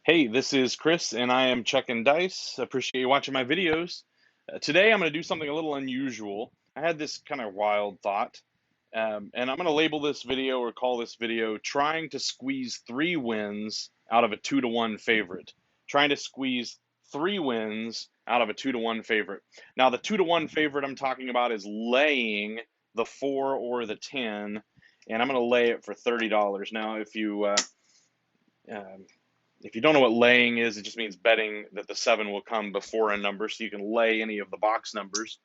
Hey, this is Chris, and I am checking dice. Appreciate you watching my videos. Today, I'm going to do something a little unusual. I had this kind of wild thought, and I'm going to label this video or call this video "Trying to Squeeze 3 Wins Out of a 2-to-1 Favorite." Trying to squeeze 3 wins out of a 2-to-1 favorite. Now, the 2-to-1 favorite I'm talking about is laying the 4 or the 10, and I'm going to lay it for $30. Now, um, if you don't know what laying is, it just means betting that the 7 will come before a number. So you can lay any of the box numbers,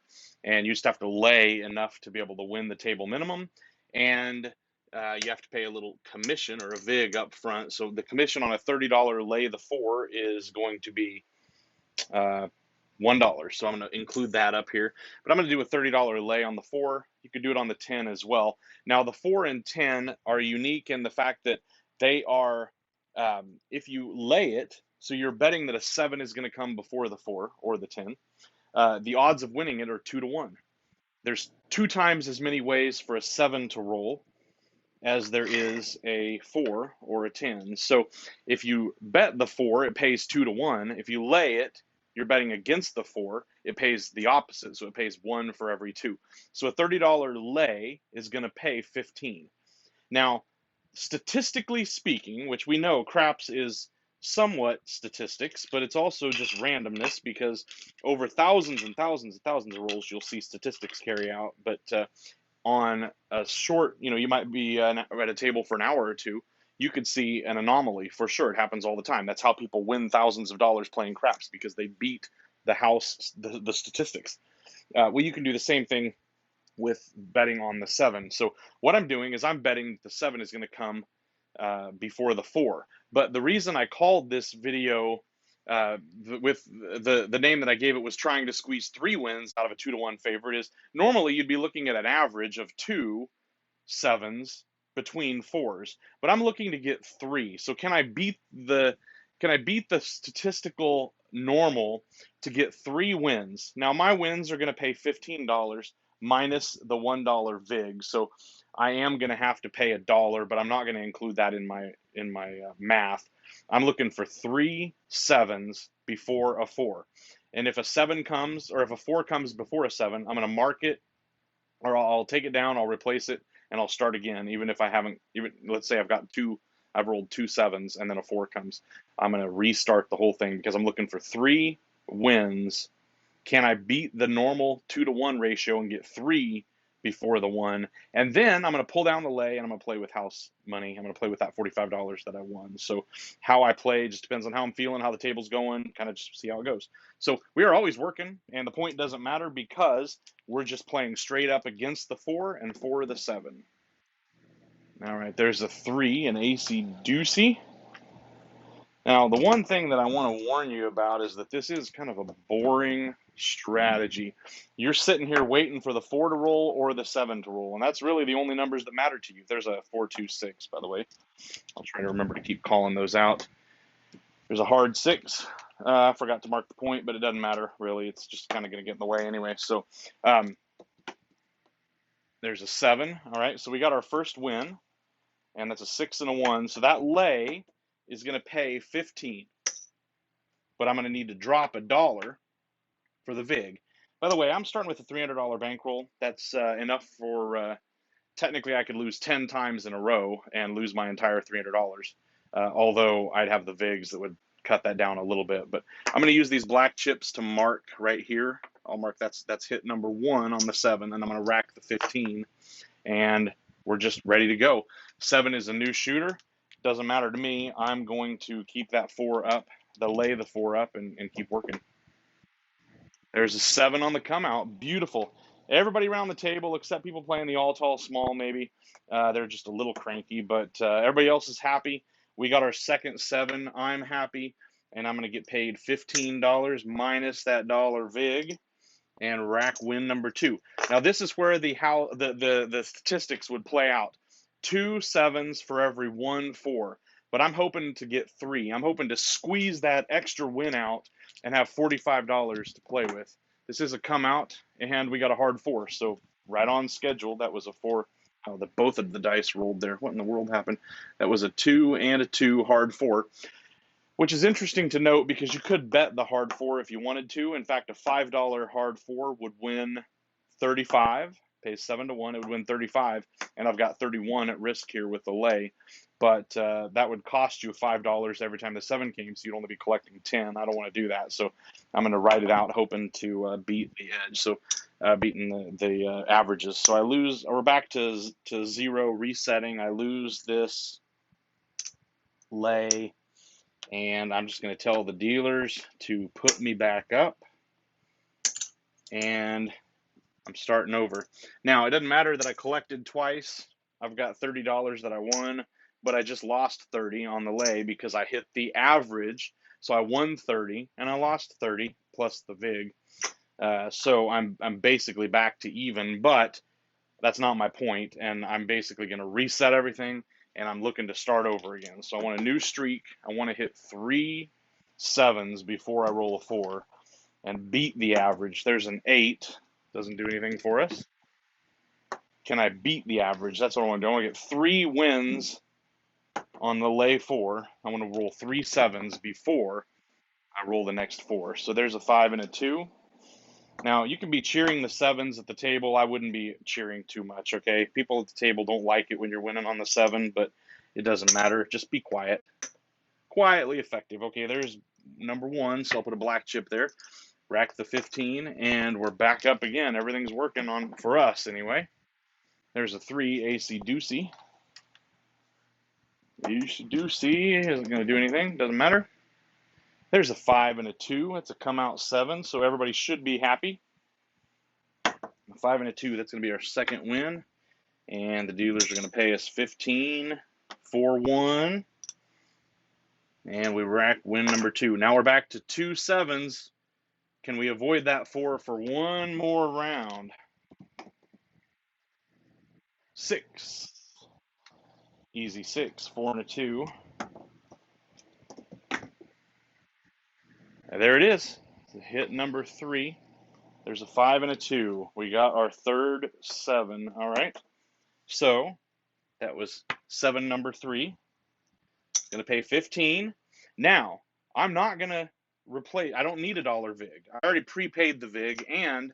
and you just have to lay enough to be able to win the table minimum. And you have to pay a little commission or a VIG up front. So the commission on a $30 lay the 4 is going to be uh, $1. So I'm going to include that up here. But I'm going to do a $30 lay on the 4. You could do it on the 10 as well. Now, the 4 and 10 are unique in the fact that they are, if you lay it, so you're betting that a 7 is going to come before the 4 or the 10, the odds of winning it are 2-to-1. There's 2 times as many ways for a 7 to roll as there is a 4 or a 10. So if you bet the 4, it pays 2-to-1. If you lay it, you're betting against the 4, it pays the opposite. So it pays 1 for every 2. So a $30 lay is going to pay 15. Now, statistically speaking, which we know craps is somewhat statistics, but it's also just randomness because over thousands and thousands and thousands of rolls, you'll see statistics carry out. But on a short, you might be at a table for an hour or two, you could see an anomaly for sure. It happens all the time. That's how people win thousands of dollars playing craps because they beat the house, the statistics. Well, you can do the same thing with betting on the 7. So what I'm doing is I'm betting the 7 is going to come before the 4. But the reason I called this video with the name that I gave it was trying to squeeze 3 wins out of a 2-to-1 favorite is normally you'd be looking at an average of 2 7s between 4s, but I'm looking to get 3. So can I beat the statistical normal to get 3 wins? Now my wins are going to pay $15 minus the $1 VIG. So I am going to have to pay $1, but I'm not going to include that in my math. I'm looking for 3 7s before a 4. And if a 7 comes or if a 4 comes before a 7, I'm going to mark it or I'll take it down, I'll replace it, and I'll start again. Even if I haven't, even let's say I've rolled 2 7s and then a 4 comes, I'm going to restart the whole thing because I'm looking for 3 wins. Can I beat the normal 2-to-1 ratio and get 3 before the 1? And then I'm going to pull down the lay and I'm going to play with house money. I'm going to play with that $45 that I won. So how I play just depends on how I'm feeling, how the table's going, kind of just see how it goes. So we are always working, and the point doesn't matter because we're just playing straight up against the 4 and for the 7. All right, there's a 3, an AC Deucey. Now, the one thing that I want to warn you about is that this is kind of a boring strategy. You're sitting here waiting for the 4 to roll or the 7 to roll, and that's really the only numbers that matter to you. There's a 4-2-6, by the way. I'll try to remember to keep calling those out. There's a hard 6. I forgot to mark the point, but it doesn't matter, really. It's just kind of going to get in the way anyway. So um, there's a 7. All right, so we got our first win, and that's a 6 and a 1. So that lay is going to pay 15. But I'm going to need to drop $1 for the VIG. By the way, I'm starting with a $300 bankroll. That's enough for technically I could lose 10 times in a row and lose my entire $300. Although I'd have the VIGs that would cut that down a little bit. But I'm going to use these black chips to mark right here. I'll mark that's hit number 1 on the 7, and I'm going to rack the 15, and we're just ready to go. 7 is a new shooter. Doesn't matter to me. I'm going to keep that 4 up, lay the 4 up, and keep working. There's a 7 on the come out. Beautiful. Everybody around the table, except people playing the all tall small, maybe. They're just a little cranky, but everybody else is happy. We got our second 7. I'm happy, and I'm going to get paid $15 minus that dollar VIG and rack win number 2. Now this is where the statistics would play out. 2 7s for every 1 4. But I'm hoping to get 3. I'm hoping to squeeze that extra win out and have $45 to play with. This is a come out, and we got a hard 4, so right on schedule. That was a 4. Oh, both of the dice rolled there. What in the world happened? That was a 2 and a 2 hard 4. which is interesting to note because you could bet the hard four if you wanted to. In fact, a $5 hard four would win 35, pays 7 to 1, it would win 35, and I've got 31 at risk here with the lay. But that would cost you $5 every time the 7 came, so you'd only be collecting 10. I don't want to do that, so I'm going to write it out hoping to beat the edge, so beating the averages. So I lose, we're back to 0 resetting. I lose this lay, and I'm just going to tell the dealers to put me back up, and I'm starting over. Now, it doesn't matter that I collected twice. I've got $30 that I won, but I just lost 30 on the lay because I hit the average. So I won 30 and I lost 30 plus the vig. So I'm basically back to even, but that's not my point. And I'm basically going to reset everything, and I'm looking to start over again. So I want a new streak. I want to hit 3 7s before I roll a 4 and beat the average. There's an 8. Doesn't do anything for us. Can I beat the average? That's what I want to do. I want to get 3 wins on the lay 4. I want to roll 3 7s before I roll the next 4. So there's a 5 and a 2. Now, you can be cheering the 7s at the table. I wouldn't be cheering too much, okay? People at the table don't like it when you're winning on the 7, but it doesn't matter. Just be quiet. Quietly effective. Okay, there's number 1, so I'll put a black chip there. Rack the 15, and we're back up again. Everything's working on for us anyway. There's a 3 AC Deucey. Deucey isn't going to do anything. Doesn't matter. There's a 5 and a 2. It's a come out 7, so everybody should be happy. A 5 and a 2, that's going to be our second win. And the dealers are going to pay us 15 for 1. And we rack win number 2. Now we're back to 2 7s. Can we avoid that 4 for one more round? 6. Easy 6. 4 and a 2. And there it is. Hit number 3. There's a 5 and a 2. We got our third 7. All right. So that was 7 number 3. Going to pay 15. Now, I'm not going to replace. I don't need a dollar vig. I already prepaid the vig, and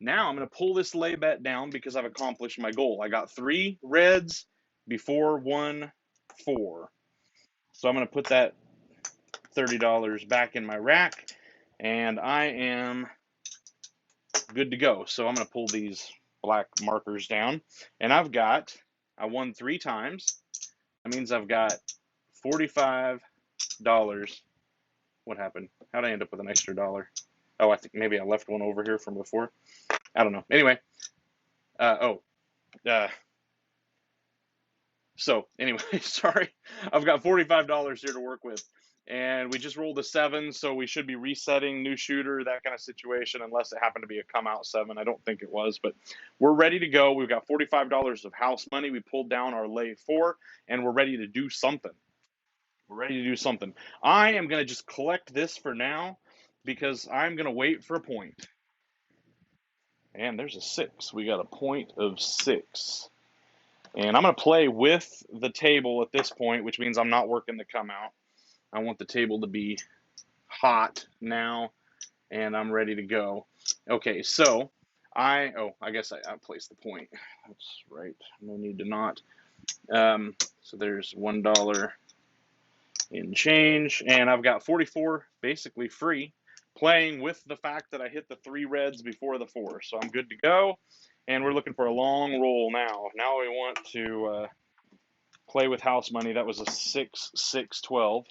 now I'm going to pull this lay bet down because I've accomplished my goal. I got 3 reds before 1 4. So I'm going to put that $30 back in my rack, and I am good to go. So I'm going to pull these black markers down, and I won 3 times. That means I've got $45. What happened? How'd I end up with an extra dollar? Oh, I think maybe I left one over here from before. I don't know. Anyway, so anyway, sorry. I've got $45 here to work with. And we just rolled a 7, so we should be resetting, new shooter, that kind of situation, unless it happened to be a come out 7. I don't think it was, but we're ready to go. We've got $45 of house money. We pulled down our lay 4, and we're ready to do something. We're ready to do something. I am going to just collect this for now because I'm going to wait for a point. And there's a 6. We got a point of 6. And I'm going to play with the table at this point, which means I'm not working the come out. I want the table to be hot now, and I'm ready to go. Okay, so I guess I placed the point. That's right. No need to not. So there's $1 in change, and I've got 44 basically free, playing with the fact that I hit the 3 reds before the 4. So I'm good to go, and we're looking for a long roll now. Now we want to play with house money. That was a 6, 6, 12.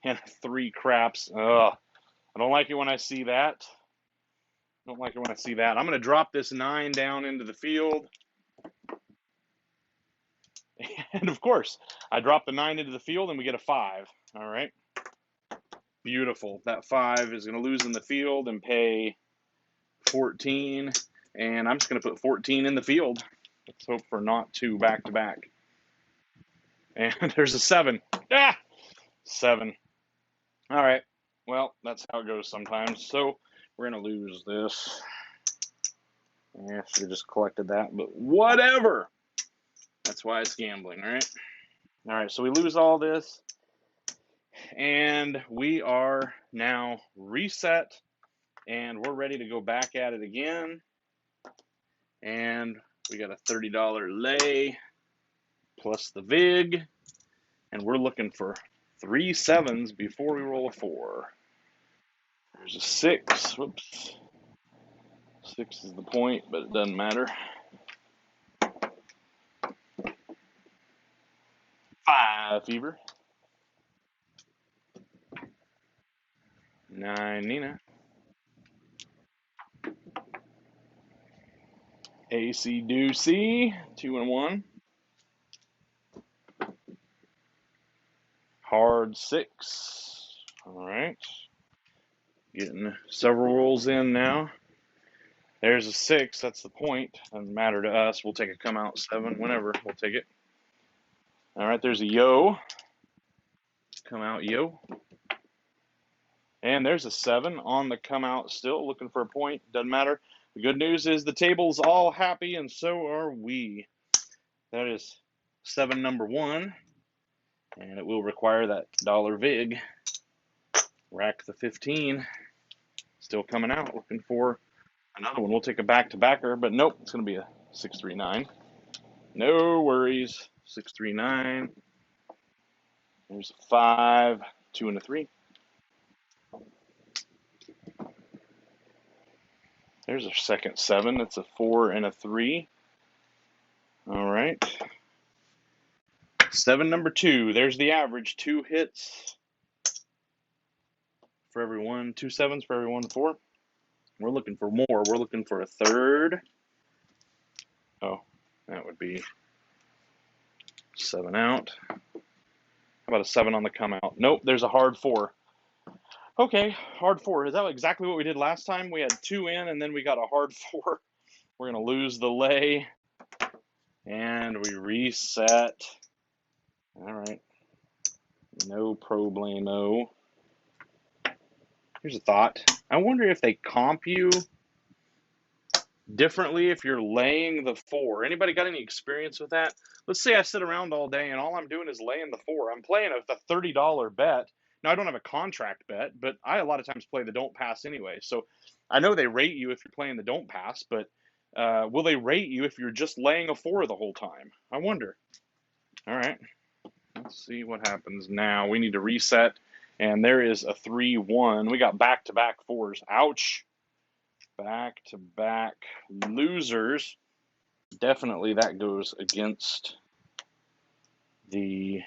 And 3 craps. Ugh. I don't like it when I see that. I'm going to drop this 9 down into the field. And of course, I drop the 9 into the field and we get a 5. All right. Beautiful. That 5 is going to lose in the field and pay 14. And I'm just going to put 14 in the field. Let's hope for not 2 back to back. And there's a 7. 7. All right, well, that's how it goes sometimes. So we're going to lose this. Yeah, should have just collected that, but whatever. That's why it's gambling, all right? All right, so we lose all this. And we are now reset, and we're ready to go back at it again. And we got a $30 lay plus the VIG, and we're looking for 3 sevens before we roll a 4. There's a 6. Whoops. 6 is the point, but it doesn't matter. 5 fever. 9 Nina. AC Doocy. 2 and 1. Hard 6. All right. Getting several rolls in now. There's a 6. That's the point. Doesn't matter to us. We'll take a come out 7 whenever. We'll take it. All right. There's a yo. Come out yo. And there's a 7 on the come out still. Looking for a point. Doesn't matter. The good news is the table's all happy, and so are we. That is 7 number 1. And it will require that dollar VIG. Rack the 15. Still coming out. Looking for another one. We'll take a back-to-backer, but nope. It's going to be a 639. No worries. 639. There's a 5, 2 and a 3. There's our second 7. It's a 4 and a 3. All right. 7 number 2. There's the average. 2 hits for every one. 2 sevens for every 1 4. We're looking for more. We're looking for a third. Oh, that would be 7 out. How about a 7 on the come out? Nope, there's a hard 4. Okay, hard 4. Is that exactly what we did last time? We had 2 in, and then we got a hard 4. We're going to lose the lay. And we reset. All right. No problemo. Here's a thought. I wonder if they comp you differently if you're laying the 4. Anybody got any experience with that? Let's say I sit around all day and all I'm doing is laying the 4. I'm playing a $30 bet. Now, I don't have a contract bet, but I a lot of times play the don't pass anyway. So I know they rate you if you're playing the don't pass, but will they rate you if you're just laying a 4 the whole time? I wonder. All right. Let's see what happens now. We need to reset, and there is a 3-1. We got back-to-back 4s. Ouch. Back-to-back losers. Definitely that goes against the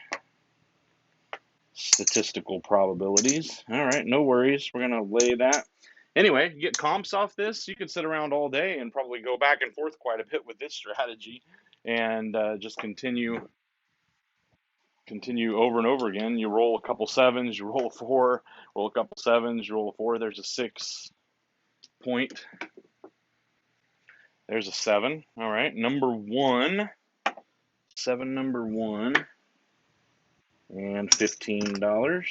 statistical probabilities. All right, no worries. We're going to lay that. Anyway, you get comps off this. You can sit around all day and probably go back and forth quite a bit with this strategy and just continue over and over again. You roll a couple 7s, you roll a 4, roll a couple 7s, you roll a 4. There's a 6 point. There's a 7. All right, number 1. 7 number 1. And $15.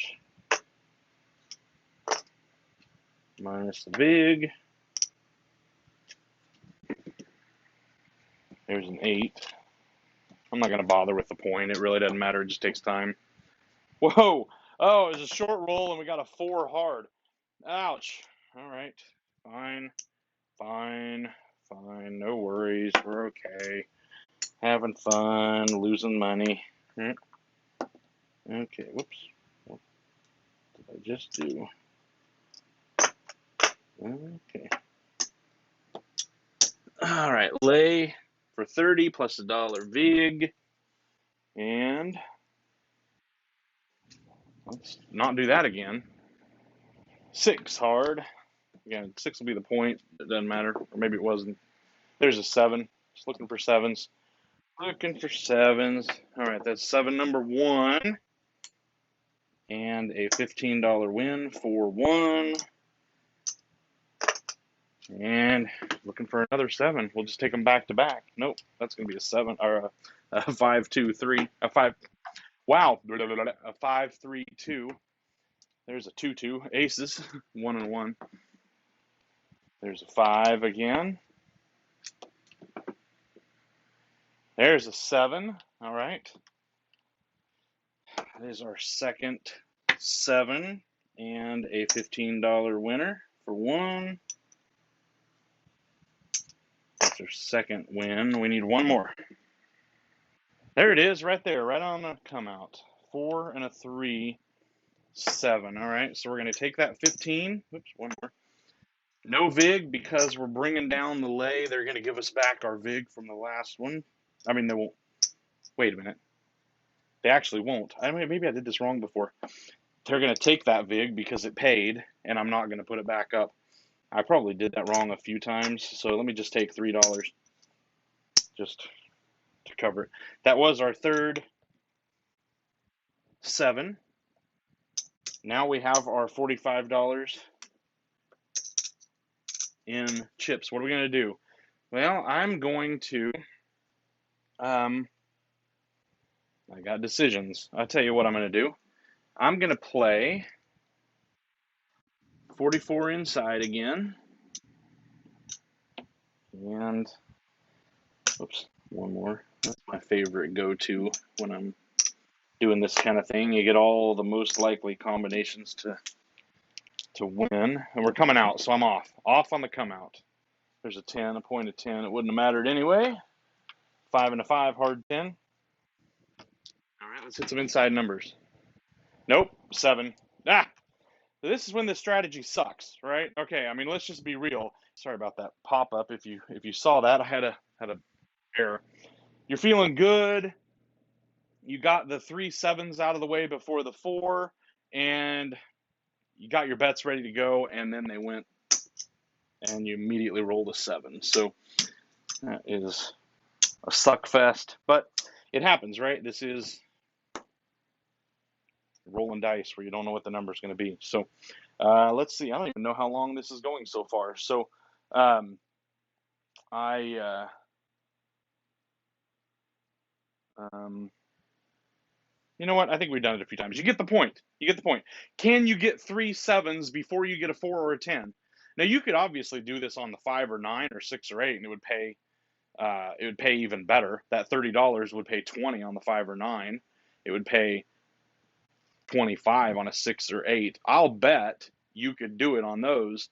Minus the VIG. There's an 8. I'm not going to bother with the point. It really doesn't matter. It just takes time. Whoa. Oh, it was a short roll, and we got a 4 hard. Ouch. All right. Fine. No worries. We're okay. Having fun. Losing money. Okay. Whoops. What did I just do? Okay. All right. Lay for 30 plus a dollar VIG. And let's not do that again. 6 hard. Again, 6 will be the point. It doesn't matter. Or maybe it wasn't. There's a 7. Just looking for 7s. Looking for 7s. All right, that's 7 number 1. And a $15 win for 1. And looking for another 7. We'll just take them back to back. Nope, that's going to be a 7 or a 5, 2, 3. A 5. Wow, a 5, 3, 2. There's a 2, 2. Aces, 1 and 1. There's a 5 again. There's a 7. All right. That is our second 7 and a $15 winner for 1. That's our second win. We need one more. There it is, right there, right on the come out. 4 and a 3, 7. All right, so we're going to take that 15. Oops, one more. No VIG because we're bringing down the lay. They're going to give us back our VIG from the last one. I mean, they won't. Wait a minute. They actually won't. I mean, maybe I did this wrong before. They're going to take that VIG because it paid, and I'm not going to put it back up. I probably did that wrong a few times, so let me just take $3 just to cover it. That was our third 7. Now we have our $45 in chips. What are we going to do? Well, I'm going to, I got decisions. I'll tell you what I'm going to do. I'm going to play 44 inside again. And, oops, one more. That's my favorite go-to when I'm doing this kind of thing. You get all the most likely combinations to win. And we're coming out, so I'm off. Off on the come out. There's a 10, a point of 10. It wouldn't have mattered anyway. 5 and a 5, hard 10. All right, let's hit some inside numbers. Nope, 7. This is when the strategy sucks, right? Okay, I mean, let's just be real. Sorry about that pop-up. If you saw that, I had a error. You're feeling good. You got the 3 7s out of the way before the 4, and you got your bets ready to go, and then they went, and you immediately rolled a 7. So that is a suck fest, but it happens, right? This is rolling dice where you don't know what the number is going to be. So let's see. I don't even know how long this is going so far. So you know what? I think we've done it a few times. You get the point. You get the point. Can you get 3 7s before you get a 4 or a 10? Now you could obviously do this on the 5 or 9 or 6 or 8, and it would pay even better. That $30 would pay 20 on the 5 or 9. It would pay 25 on a 6 or 8. I'll bet you could do it on those.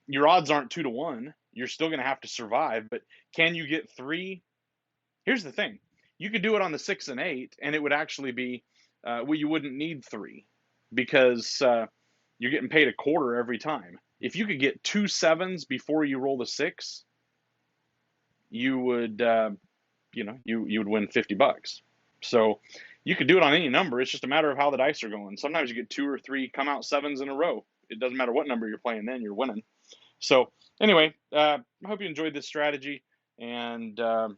Your odds aren't 2 to 1. You're still going to have to survive, but can you get 3? Here's the thing. You could do it on the 6 and 8, and it would actually be, well, you wouldn't need 3 because you're getting paid a quarter every time. If you could get 2 7s before you roll the 6, you would, you would win $50. So you could do it on any number. It's just a matter of how the dice are going. Sometimes you get 2 or 3 come out 7s in a row. It doesn't matter what number you're playing then, you're winning. So anyway, I hope you enjoyed this strategy, and I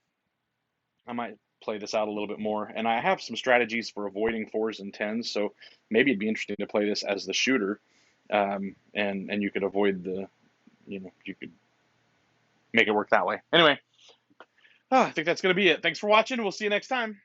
might play this out a little bit more. And I have some strategies for avoiding 4s and 10s, so maybe it'd be interesting to play this as the shooter, and you could avoid the, you could make it work that way. Anyway, I think that's going to be it. Thanks for watching. We'll see you next time.